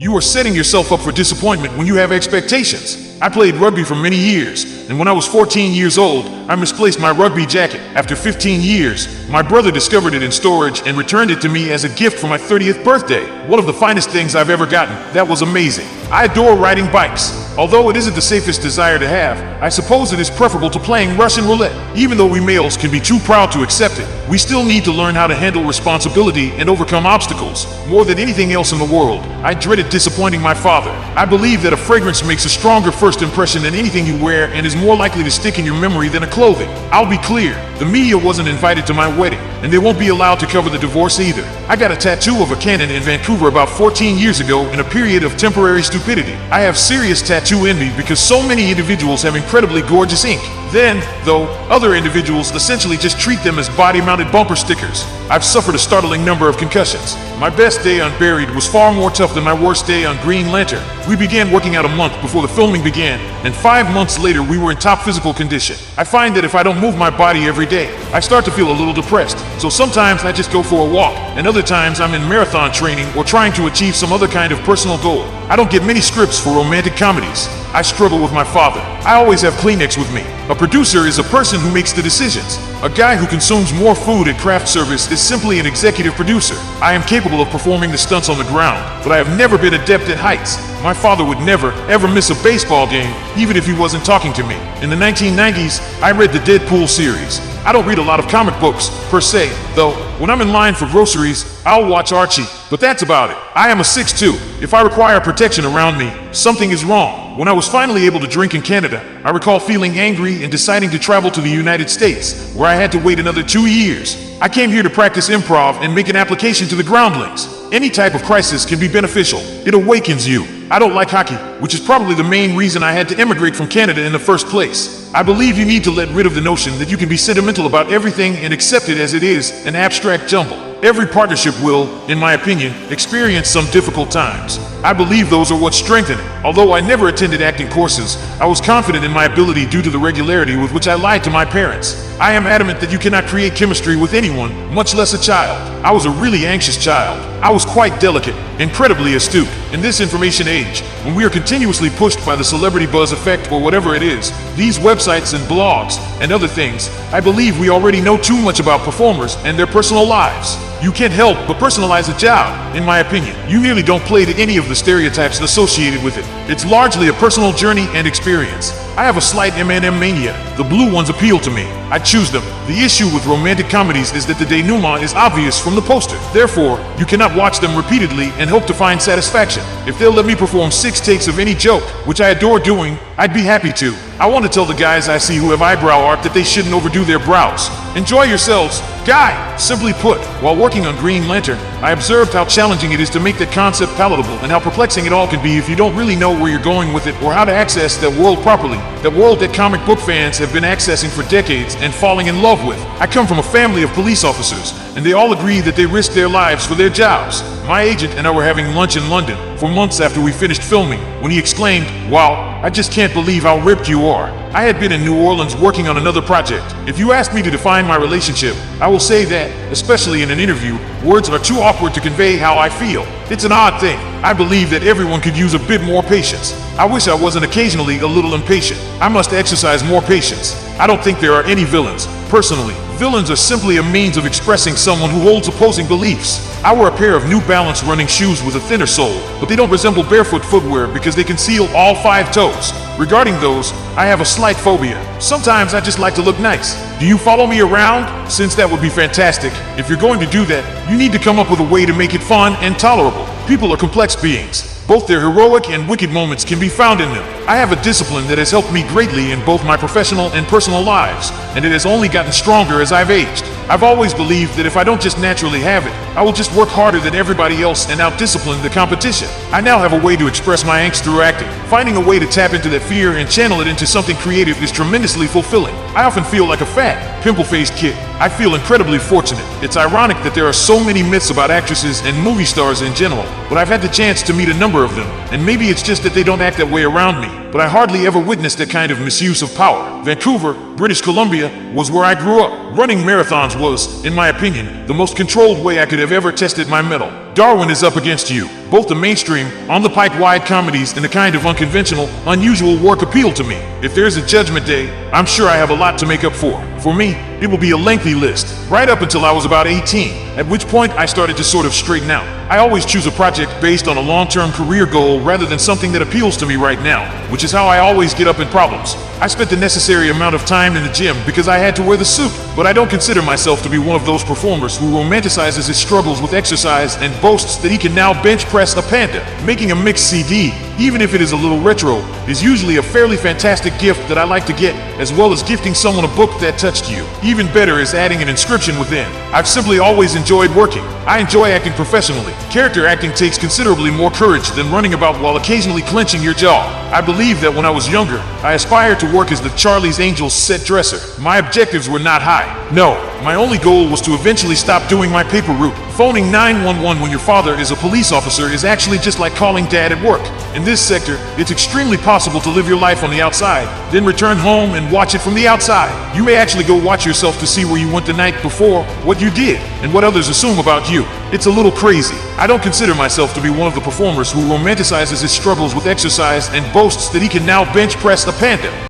You are setting yourself up for disappointment when you have expectations. I played rugby for many years, and when I was 14 years old, I misplaced my rugby jacket. After 15 years, my brother discovered it in storage and returned it to me as a gift for my 30th birthday. One of the finest things I've ever gotten. That was amazing. I adore riding bikes. Although it isn't the safest desire to have, I suppose it is preferable to playing Russian roulette. Even though we males can be too proud to accept it, we still need to learn how to handle responsibility and overcome obstacles. More than anything else in the world, I dreaded disappointing my father. I believe that a fragrance makes a stronger first impression than anything you wear and is more likely to stick in your memory than a clothing. I'll be clear, the media wasn't invited to my wedding, and they won't be allowed to cover the divorce either. I got a tattoo of a cannon in Vancouver about 14 years ago in a period of temporary stupidity. I have serious tattoo envy because so many individuals have incredibly gorgeous ink. Then, though, other individuals essentially just treat them as body-mounted bumper stickers. I've suffered a startling number of concussions. My best day on Buried was far more tough than my worst day on Green Lantern. We began working out a month before the filming began, and 5 months later we were in top physical condition. I find that if I don't move my body every day, I start to feel a little depressed. So sometimes I just go for a walk, and other times I'm in marathon training or trying to achieve some other kind of personal goal. I don't get many scripts for romantic comedies. I struggle with my father. I always have Kleenex with me. A producer is a person who makes the decisions. A guy who consumes more food at craft service is simply an executive producer. I am capable of performing the stunts on the ground, but I have never been adept at heights. My father would never, ever miss a baseball game, even if he wasn't talking to me. In the 1990s, I read the Deadpool series. I don't read a lot of comic books, per se, though when I'm in line for groceries, I'll watch Archie, but that's about it. I am a 6'2". If I require protection around me, something is wrong. When I was finally able to drink in Canada, I recall feeling angry and deciding to travel to the United States, where I had to wait another 2 years. I came here to practice improv and make an application to the groundlings. Any type of crisis can be beneficial. It awakens you. I don't like hockey, which is probably the main reason I had to immigrate from Canada in the first place. I believe you need to let rid of the notion that you can be sentimental about everything and accept it as it is, an abstract jumble. Every partnership will, in my opinion, experience some difficult times. I believe those are what strengthen it. Although I never attended acting courses, I was confident in my ability due to the regularity with which I lied to my parents. I am adamant that you cannot create chemistry with anyone, much less a child. I was a really anxious child. I was quite delicate, incredibly astute. In this information age, when we are continuously pushed by the celebrity buzz effect or whatever it is, these websites and blogs and other things, I believe we already know too much about performers and their personal lives. You can't help but personalize a job, in my opinion. You really don't play to any of the stereotypes associated with it. It's largely a personal journey and experience. I have a slight M&M mania. The blue ones appeal to me. I choose them. The issue with romantic comedies is that the denouement is obvious from the poster. Therefore, you cannot watch them repeatedly and hope to find satisfaction. If they'll let me perform 6 takes of any joke, which I adore doing, I'd be happy to. I want to tell the guys I see who have eyebrow art that they shouldn't overdo their brows. Enjoy yourselves. Guy! Simply put, while working on Green Lantern, I observed how challenging it is to make that concept palatable and how perplexing it all can be if you don't really know where you're going with it or how to access that world properly. That world that comic book fans have been accessing for decades and falling in love with. I come from a family of police officers, and they all agree that they risk their lives for their jobs. My agent and I were having lunch in London for months after we finished filming when he exclaimed, "Wow, I just can't believe how ripped you are." I had been in New Orleans working on another project. If you ask me to define my relationship, I will say that, especially in an interview, words are too awkward to convey how I feel. It's an odd thing. I believe that everyone could use a bit more patience. I wish I wasn't occasionally a little impatient. I must exercise more patience. I don't think there are any villains. Personally, villains are simply a means of expressing someone who holds opposing beliefs. I wear a pair of New Balance running shoes with a thinner sole, but they don't resemble barefoot footwear because they conceal all 5 toes. Regarding those, I have a slight phobia. Sometimes I just like to look nice. Do you follow me around? Since that would be fantastic. If you're going to do that, you need to come up with a way to make it fun and tolerable. People are complex beings. Both their heroic and wicked moments can be found in them. I have a discipline that has helped me greatly in both my professional and personal lives, and it has only gotten stronger as I've aged. I've always believed that if I don't just naturally have it, I will just work harder than everybody else and out-discipline the competition. I now have a way to express my angst through acting. Finding a way to tap into that fear and channel it into something creative is tremendously fulfilling. I often feel like a fat, pimple-faced kid. I feel incredibly fortunate. It's ironic that there are so many myths about actresses and movie stars in general, but I've had the chance to meet a number of them, and maybe it's just that they don't act that way around me, but I hardly ever witnessed that kind of misuse of power. Vancouver, British Columbia, was where I grew up. Running marathons was, in my opinion, the most controlled way I could have ever tested my mettle. Darwin is up against you. Both the mainstream, on-the-pike-wide comedies and the kind of unconventional, unusual work appeal to me. If there's a judgment day, I'm sure I have a lot to make up for. For me, it will be a lengthy list, right up until I was about 18, at which point I started to sort of straighten out. I always choose a project based on a long-term career goal rather than something that appeals to me right now, which is how I always get up in problems. I spent the necessary amount of time in the gym because I had to wear the suit, but I don't consider myself to be one of those performers who romanticizes his struggles with exercise and boasts that he can now bench press a panda. Making a mixed CD, even if it is a little retro, is usually a fairly fantastic gift that I like to get, as well as gifting someone a book that touched you. Even better is adding an inscription within. I've simply always enjoyed working. I enjoy acting professionally. Character acting takes considerably more courage than running about while occasionally clenching your jaw. I believe that when I was younger, I aspired to work as the Charlie's Angels set dresser. My objectives were not high. No, my only goal was to eventually stop doing my paper route. Phoning 911 when your father is a police officer is actually just like calling dad at work. In this sector, it's extremely possible to live your life on the outside, then return home and watch it from the outside. You may actually go watch yourself to see where you went the night before, what you did, and what others assume about you. It's a little crazy. I don't consider myself to be one of the performers who romanticizes his struggles with exercise and boasts that he can now bench press a panda.